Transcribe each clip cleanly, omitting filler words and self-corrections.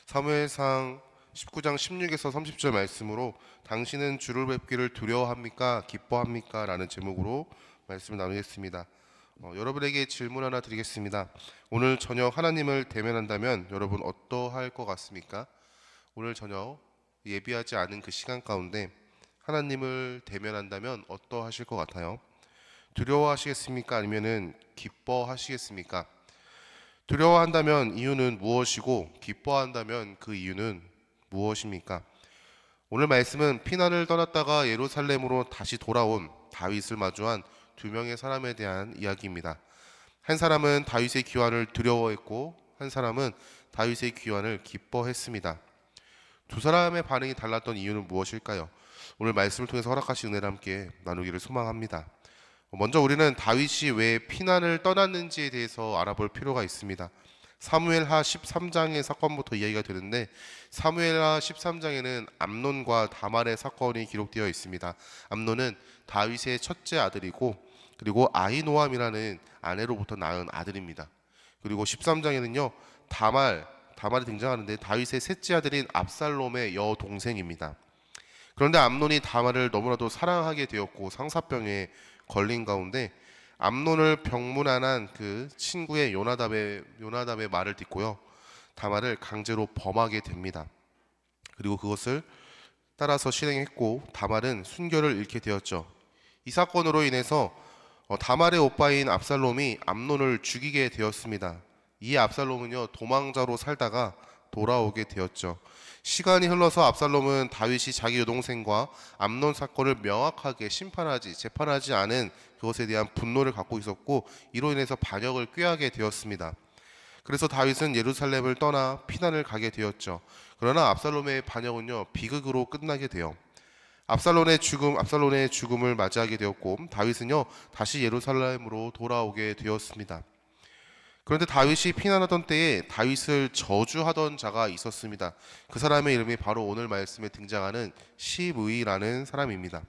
사무엘상 19장 16에서 30절 말씀으로 당신은 주를 뵙기를 두려워합니까? 기뻐합니까? 라는 제목으로 말씀을 나누겠습니다. 여러분에게 질문 하나 드리겠습니다. 오늘 저녁 하나님을 대면한다면 여러분 어떠할 것 같습니까? 오늘 저녁 예비하지 않은 그 시간 가운데 하나님을 대면한다면 어떠하실 것 같아요? 두려워하시겠습니까? 아니면은 기뻐하시겠습니까? 두려워한다면 이유는 무엇이고 기뻐한다면 그 이유는 무엇입니까? 오늘 말씀은 피난을 떠났다가 예루살렘으로 다시 돌아온 다윗을 마주한 두 명의 사람에 대한 이야기입니다. 한 사람은 다윗의 귀환을 두려워했고 한 사람은 다윗의 귀환을 기뻐했습니다. 두 사람의 반응이 달랐던 이유는 무엇일까요? 오늘 말씀을 통해서 허락하신 은혜를 함께 나누기를 소망합니다. 먼저 우리는 다윗이 왜 피난을 떠났는지에 대해서 알아볼 필요가 있습니다. 사무엘하 13장의 사건부터 이야기가 되는데 사무엘하 13장에는 암논과 다말의 사건이 기록되어 있습니다. 암논은 다윗의 첫째 아들이고 그리고 아히노암이라는 아내로부터 낳은 아들입니다. 그리고 13장에는요 다말이 등장하는데 다윗의 셋째 아들인 압살롬의 여동생입니다. 그런데 암논이 다말을 너무나도 사랑하게 되었고 상사병에 걸린 가운데 암논을 병문안한 그 친구의 요나답의 말을 듣고요 다말을 강제로 범하게 됩니다. 그리고 그것을 따라서 실행했고 다말은 순교를 잃게 되었죠. 이 사건으로 인해서 다말의 오빠인 압살롬이 암논을 죽이게 되었습니다. 이 압살롬은요 도망자로 살다가 돌아오게 되었죠. 시간이 흘러서 압살롬은 다윗이 자기 여동생과 암논 사건을 명확하게 재판하지 않은 그것에 대한 분노를 갖고 있었고 이로 인해서 반역을 꾀하게 되었습니다. 그래서 다윗은 예루살렘을 떠나 피난을 가게 되었죠. 그러나 압살롬의 반역은요 비극으로 끝나게 돼요. 압살롬의 죽음을 맞이하게 되었고 다윗은요 다시 예루살렘으로 돌아오게 되었습니다. 그런데 다윗이 피난하던 때에 다윗을 저주하던 자가 있었습니다. 그 사람의 이름이 바로 오늘 말씀에 등장하는 시므이라는 사람입니다.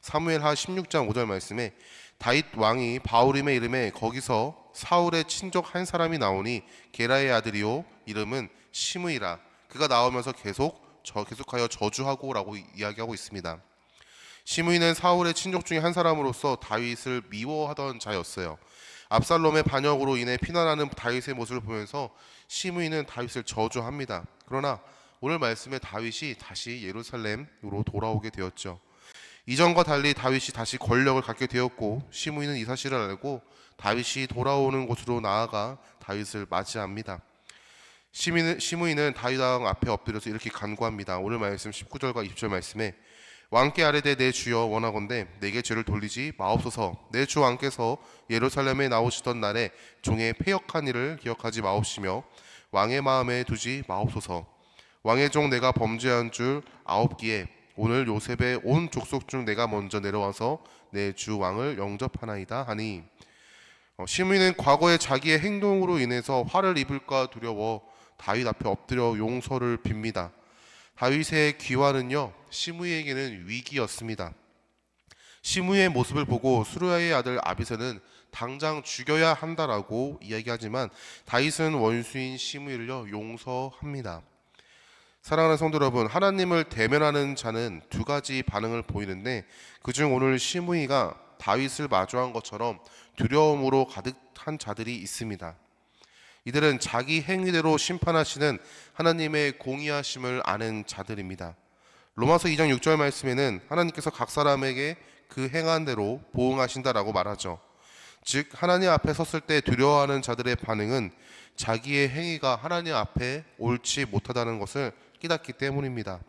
사무엘하 16장 5절 말씀에 다윗 왕이 바울임의 이름에 거기서 사울의 친족 한 사람이 나오니 게라의 아들이요 이름은 시므이라. 그가 나오면서 계속하여 저주하고 라고 이야기하고 있습니다. 시므이는 사울의 친족 중에 한 사람으로서 다윗을 미워하던 자였어요. 압살롬의 반역으로 인해 피난하는 다윗의 모습을 보면서 시므이는 다윗을 저주합니다. 그러나 오늘 말씀에 다윗이 다시 예루살렘으로 돌아오게 되었죠. 이전과 달리 다윗이 다시 권력을 갖게 되었고 시므이는 이 사실을 알고 다윗이 돌아오는 곳으로 나아가 다윗을 맞이합니다. 시므이는 다윗 왕 앞에 엎드려서 이렇게 간구합니다. 오늘 말씀 19절과 20절 말씀에 왕께 아뢰되 내 주여 원하건대 내게 죄를 돌리지 마옵소서. 내 주 왕께서 예루살렘에 나오시던 날에 종의 패역한 일을 기억하지 마옵시며 왕의 마음에 두지 마옵소서. 왕의 종 내가 범죄한 줄 아옵기에 오늘 요셉의 온 족속 중 내가 먼저 내려와서 내 주 왕을 영접하나이다 하니 시므이는 과거의 자기의 행동으로 인해서 화를 입을까 두려워 다윗 앞에 엎드려 용서를 빕니다. 다윗의 귀환은요 시므이에게는 위기였습니다. 시므이의 모습을 보고 수르야의 아들 아비새는 당장 죽여야 한다라고 이야기하지만 다윗은 원수인 시므이를요 용서합니다. 사랑하는 성도 여러분, 하나님을 대면하는 자는 두 가지 반응을 보이는데 그중 오늘 시므이가 다윗을 마주한 것처럼 두려움으로 가득한 자들이 있습니다. 이들은 자기 행위대로 심판하시는 하나님의 공의하심을 아는 자들입니다. 로마서 2장 6절 말씀에는 하나님께서 각 사람에게 그 행한 대로 보응하신다라고 말하죠. 즉 하나님 앞에 섰을 때 두려워하는 자들의 반응은 자기의 행위가 하나님 앞에 옳지 못하다는 것을 깨닫기 때문입니다.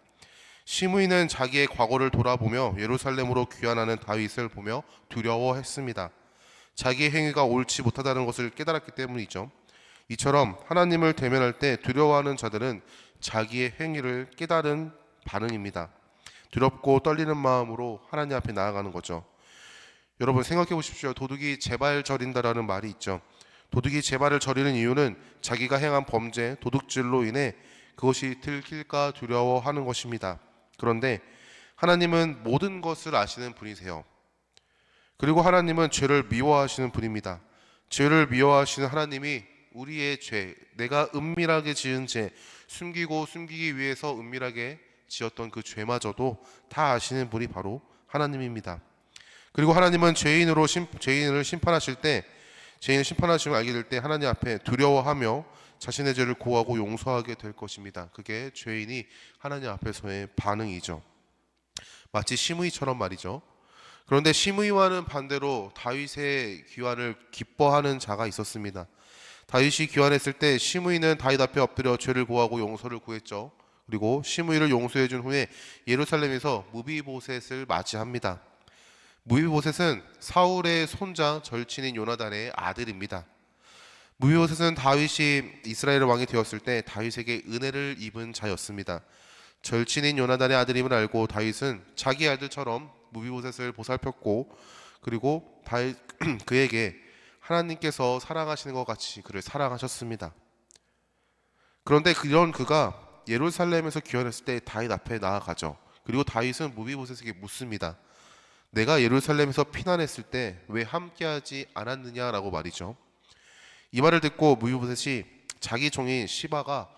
시므이는 자기의 과거를 돌아보며 예루살렘으로 귀환하는 다윗을 보며 두려워했습니다. 자기의 행위가 옳지 못하다는 것을 깨달았기 때문이죠. 이처럼 하나님을 대면할 때 두려워하는 자들은 자기의 행위를 깨달은 반응입니다. 두렵고 떨리는 마음으로 하나님 앞에 나아가는 거죠. 여러분 생각해 보십시오. 도둑이 제발 저린다라는 말이 있죠. 도둑이 제발을 저리는 이유는 자기가 행한 범죄, 도둑질로 인해 그것이 들킬까 두려워하는 것입니다. 그런데 하나님은 모든 것을 아시는 분이세요. 그리고 하나님은 죄를 미워하시는 분입니다. 죄를 미워하시는 하나님이 우리의 죄, 내가 은밀하게 지은 죄, 숨기고 숨기기 위해서 은밀하게 지었던 그 죄마저도 다 아시는 분이 바로 하나님입니다. 그리고 하나님은 죄인을 심판하실 때, 죄인을 심판하심을 알게 될 때 하나님 앞에 두려워하며 자신의 죄를 고하고 용서하게 될 것입니다. 그게 죄인이 하나님 앞에서의 반응이죠. 마치 시므이처럼 말이죠. 그런데 시므이와는 반대로 다윗의 귀환을 기뻐하는 자가 있었습니다. 다윗이 귀환했을 때 시므이는 다윗 앞에 엎드려 죄를 고하고 용서를 구했죠. 그리고 시므이를 용서해 준 후에 예루살렘에서 무비보셋을 맞이합니다. 무비보셋은 사울의 손자 절친인 요나단의 아들입니다. 무비보셋은 다윗이 이스라엘 왕이 되었을 때 다윗에게 은혜를 입은 자였습니다. 절친인 요나단의 아들임을 알고 다윗은 자기 아들처럼 무비보셋을 보살폈고, 그리고 다윗 그에게 하나님께서 사랑하시는 것 같이 그를 사랑하셨습니다. 그런데 그가 예루살렘에서 귀환했을 때 다윗 앞에 나아가죠. 그리고 다윗은 무비보셋에게 묻습니다. 내가 예루살렘에서 피난했을 때 왜 함께하지 않았느냐라고 말이죠. 이 말을 듣고 무비보셋이 자기 종인 시바가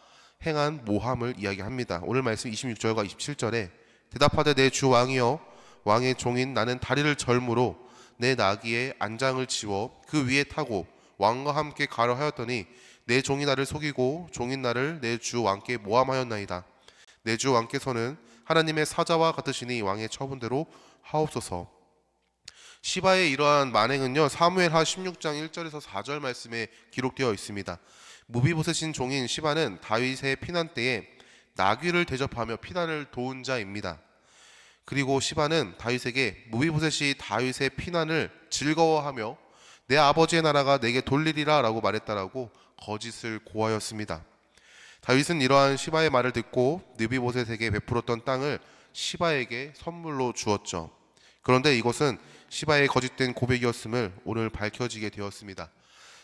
행한 모함을 이야기합니다. 오늘 말씀 26절과 27절에 대답하되 내 주 왕이여, 왕의 종인 나는 다리를 절므로 내 나귀의 안장을 지워 그 위에 타고 왕과 함께 가려 하였더니 내 종이 나를 속이고 종인 나를 내 주 왕께 모함하였나이다. 내 주 왕께서는 하나님의 사자와 같으시니 왕의 처분대로 하옵소서. 시바의 이러한 만행은요, 사무엘하 16장 1절에서 4절 말씀에 기록되어 있습니다. 무비보셋인 종인 시바는 다윗의 피난 때에 나귀를 대접하며 피난을 도운 자입니다. 그리고 시바는 다윗에게 무비보셋이 다윗의 피난을 즐거워하며 내 아버지의 나라가 내게 돌리리라 라고 말했다라고 거짓을 고하였습니다. 다윗은 이러한 시바의 말을 듣고 느비보셋에게 베풀었던 땅을 시바에게 선물로 주었죠. 그런데 이것은 시바의 거짓된 고백이었음을 오늘 밝혀지게 되었습니다.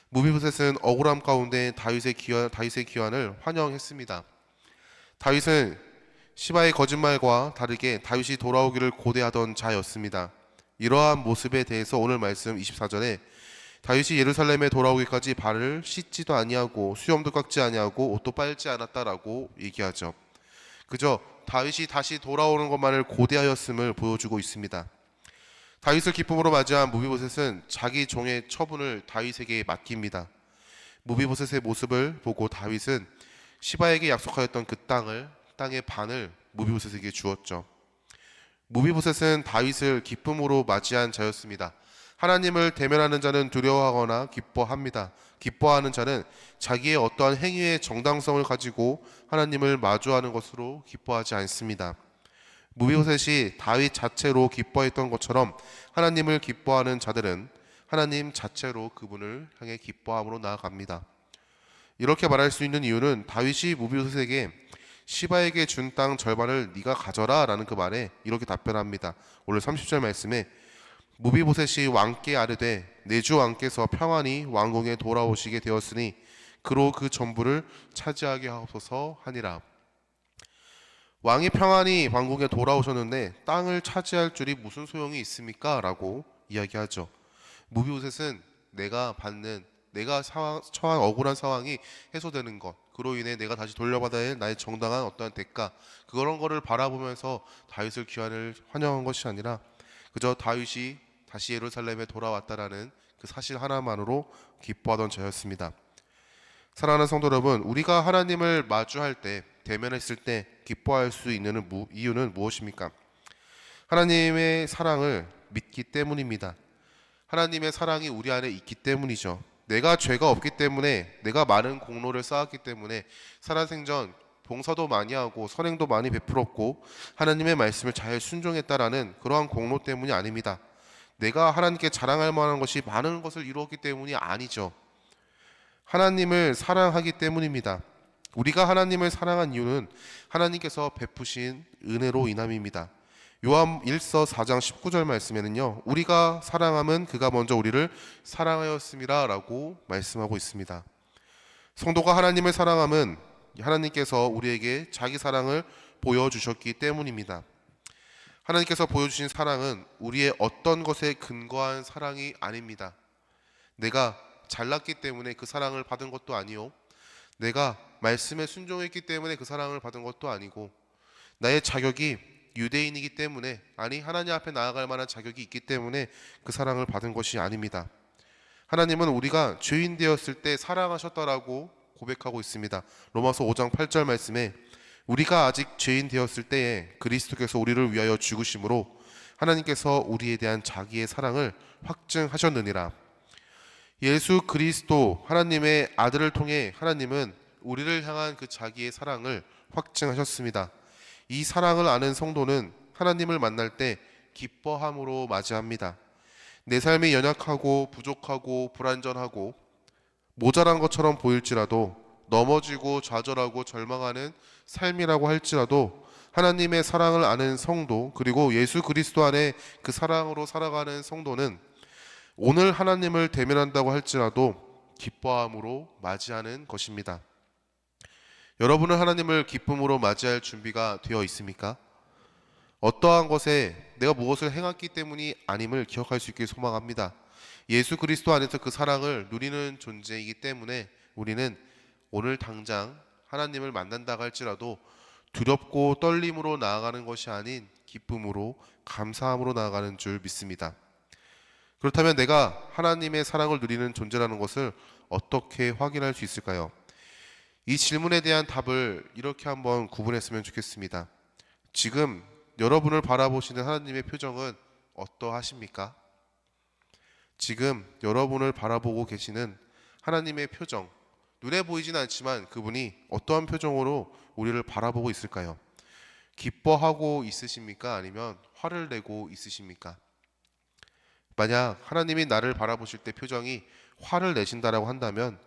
무비보셋은 억울함 가운데 다윗의 귀환을 환영했습니다. 다윗은 시바의 거짓말과 다르게 다윗이 돌아오기를 고대하던 자였습니다. 이러한 모습에 대해서 오늘 말씀 24절에 다윗이 예루살렘에 돌아오기까지 발을 씻지도 아니하고 수염도 깎지 아니하고 옷도 빨지 않았다라고 얘기하죠. 그저 다윗이 다시 돌아오는 것만을 고대하였음을 보여주고 있습니다. 다윗을 기쁨으로 맞이한 무비보셋은 자기 종의 처분을 다윗에게 맡깁니다. 무비보셋의 모습을 보고 다윗은 시바에게 약속하였던 그 땅의 반을 무비보셋에게 주었죠. 무비보셋은 다윗을 기쁨으로 맞이한 자였습니다. 하나님을 대면하는 자는 두려워하거나 기뻐합니다. 기뻐하는 자는 자기의 어떠한 행위의 정당성을 가지고 하나님을 마주하는 것으로 기뻐하지 않습니다. 무비보셋이 다윗 자체로 기뻐했던 것처럼 하나님을 기뻐하는 자들은 하나님 자체로 그분을 향해 기뻐함으로 나아갑니다. 이렇게 말할 수 있는 이유는 다윗이 무비보셋에게 시바에게 준 땅 절반을 네가 가져라 라는 그 말에 이렇게 답변합니다. 오늘 30절 말씀에 무비보셋이 왕께 아뢰되 내 주 왕께서 평안히 왕궁에 돌아오시게 되었으니 그로 그 전부를 차지하게 하옵소서 하니라. 왕이 평안히 왕궁에 돌아오셨는데 땅을 차지할 줄이 무슨 소용이 있습니까? 라고 이야기하죠. 무비보셋은 내가 처한 억울한 상황이 해소되는 것, 그로 인해 내가 다시 돌려받아야 할 나의 정당한 어떠한 대가, 그런 거를 바라보면서 다윗을 귀환을 환영한 것이 아니라 그저 다윗이 다시 예루살렘에 돌아왔다라는 그 사실 하나만으로 기뻐하던 자였습니다. 사랑하는 성도 여러분, 우리가 하나님을 마주할 때, 대면했을 때 기뻐할 수 있는 이유는 무엇입니까? 하나님의 사랑을 믿기 때문입니다. 하나님의 사랑이 우리 안에 있기 때문이죠. 내가 죄가 없기 때문에, 내가 많은 공로를 쌓았기 때문에 살아생전 봉사도 많이 하고 선행도 많이 베풀었고 하나님의 말씀을 잘 순종했다라는 그러한 공로 때문이 아닙니다. 내가 하나님께 자랑할 만한 것이 많은 것을 이루었기 때문이 아니죠. 하나님을 사랑하기 때문입니다. 우리가 하나님을 사랑한 이유는 하나님께서 베푸신 은혜로 인함입니다. 요한 1서 4장 19절 말씀에는요, 우리가 사랑함은 그가 먼저 우리를 사랑하였음이라 라고 말씀하고 있습니다. 성도가 하나님을 사랑함은 하나님께서 우리에게 자기 사랑을 보여주셨기 때문입니다. 하나님께서 보여주신 사랑은 우리의 어떤 것에 근거한 사랑이 아닙니다. 내가 잘났기 때문에 그 사랑을 받은 것도 아니요, 내가 말씀에 순종했기 때문에 그 사랑을 받은 것도 아니고, 나의 자격이 유대인이기 때문에, 아니 하나님 앞에 나아갈 만한 자격이 있기 때문에 그 사랑을 받은 것이 아닙니다. 하나님은 우리가 죄인 되었을 때 사랑하셨다라고 고백하고 있습니다. 로마서 5장 8절 말씀에 우리가 아직 죄인 되었을 때에 그리스도께서 우리를 위하여 죽으심으로 하나님께서 우리에 대한 자기의 사랑을 확증하셨느니라. 예수 그리스도 하나님의 아들을 통해 하나님은 우리를 향한 그 자기의 사랑을 확증하셨습니다. 이 사랑을 아는 성도는 하나님을 만날 때 기뻐함으로 맞이합니다. 내 삶이 연약하고 부족하고 불완전하고 모자란 것처럼 보일지라도, 넘어지고 좌절하고 절망하는 삶이라고 할지라도, 하나님의 사랑을 아는 성도, 그리고 예수 그리스도 안에 그 사랑으로 살아가는 성도는 오늘 하나님을 대면한다고 할지라도 기뻐함으로 맞이하는 것입니다. 여러분은 하나님을 기쁨으로 맞이할 준비가 되어 있습니까? 어떠한 것에 내가 무엇을 행했기 때문이 아님을 기억할 수 있길 소망합니다. 예수 그리스도 안에서 그 사랑을 누리는 존재이기 때문에 우리는 오늘 당장 하나님을 만난다고 할지라도 두렵고 떨림으로 나아가는 것이 아닌 기쁨으로, 감사함으로 나아가는 줄 믿습니다. 그렇다면 내가 하나님의 사랑을 누리는 존재라는 것을 어떻게 확인할 수 있을까요? 이 질문에 대한 답을 이렇게 한번 구분했으면 좋겠습니다. 지금 여러분을 바라보시는 하나님의 표정은 어떠하십니까? 지금 여러분을 바라보고 계시는 하나님의 표정, 눈에 보이진 않지만 그분이 어떠한 표정으로 우리를 바라보고 있을까요? 기뻐하고 있으십니까? 아니면 화를 내고 있으십니까? 만약 하나님이 나를 바라보실 때 표정이 화를 내신다라고 한다면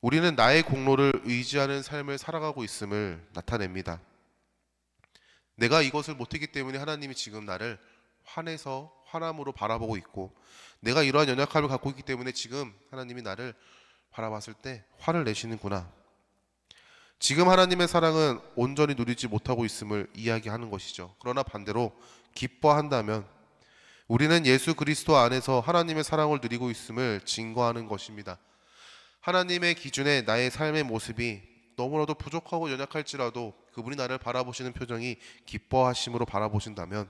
우리는 나의 공로를 의지하는 삶을 살아가고 있음을 나타냅니다. 내가 이것을 못했기 때문에 하나님이 지금 나를 화내서 화남으로 바라보고 있고, 내가 이러한 연약함을 갖고 있기 때문에 지금 하나님이 나를 바라봤을 때 화를 내시는구나. 지금 하나님의 사랑은 온전히 누리지 못하고 있음을 이야기하는 것이죠. 그러나 반대로 기뻐한다면 우리는 예수 그리스도 안에서 하나님의 사랑을 누리고 있음을 증거하는 것입니다. 하나님의 기준에 나의 삶의 모습이 너무나도 부족하고 연약할지라도 그분이 나를 바라보시는 표정이 기뻐하심으로 바라보신다면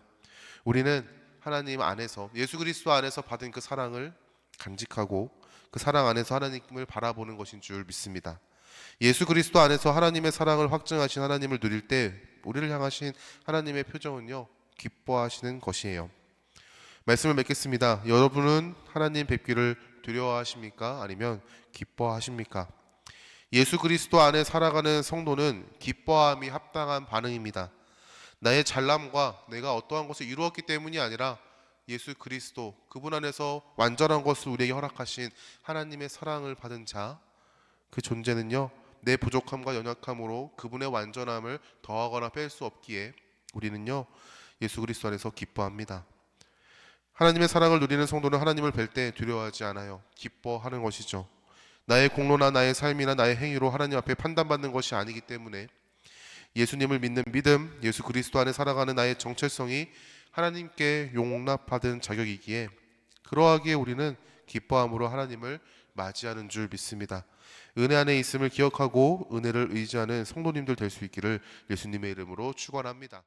우리는 하나님 안에서, 예수 그리스도 안에서 받은 그 사랑을 간직하고 그 사랑 안에서 하나님을 바라보는 것인 줄 믿습니다. 예수 그리스도 안에서 하나님의 사랑을 확증하신 하나님을 누릴 때 우리를 향하신 하나님의 표정은요, 기뻐하시는 것이에요. 말씀을 맺겠습니다. 여러분은 하나님 뵙기를 두려워하십니까? 아니면 기뻐하십니까? 예수 그리스도 안에 살아가는 성도는 기뻐함이 합당한 반응입니다. 나의 잘남과 내가 어떠한 것을 이루었기 때문이 아니라 예수 그리스도, 그분 안에서 완전한 것을 우리에게 허락하신 하나님의 사랑을 받은 자, 그 존재는요, 내 부족함과 연약함으로 그분의 완전함을 더하거나 뺄 수 없기에 우리는요, 예수 그리스도 안에서 기뻐합니다. 하나님의 사랑을 누리는 성도는 하나님을 뵐 때 두려워하지 않아요. 기뻐하는 것이죠. 나의 공로나 나의 삶이나 나의 행위로 하나님 앞에 판단받는 것이 아니기 때문에 예수님을 믿는 믿음, 예수 그리스도 안에 살아가는 나의 정체성이 하나님께 용납받은 자격이기에 그러하기에 우리는 기뻐함으로 하나님을 맞이하는 줄 믿습니다. 은혜 안에 있음을 기억하고 은혜를 의지하는 성도님들 될 수 있기를 예수님의 이름으로 축원합니다.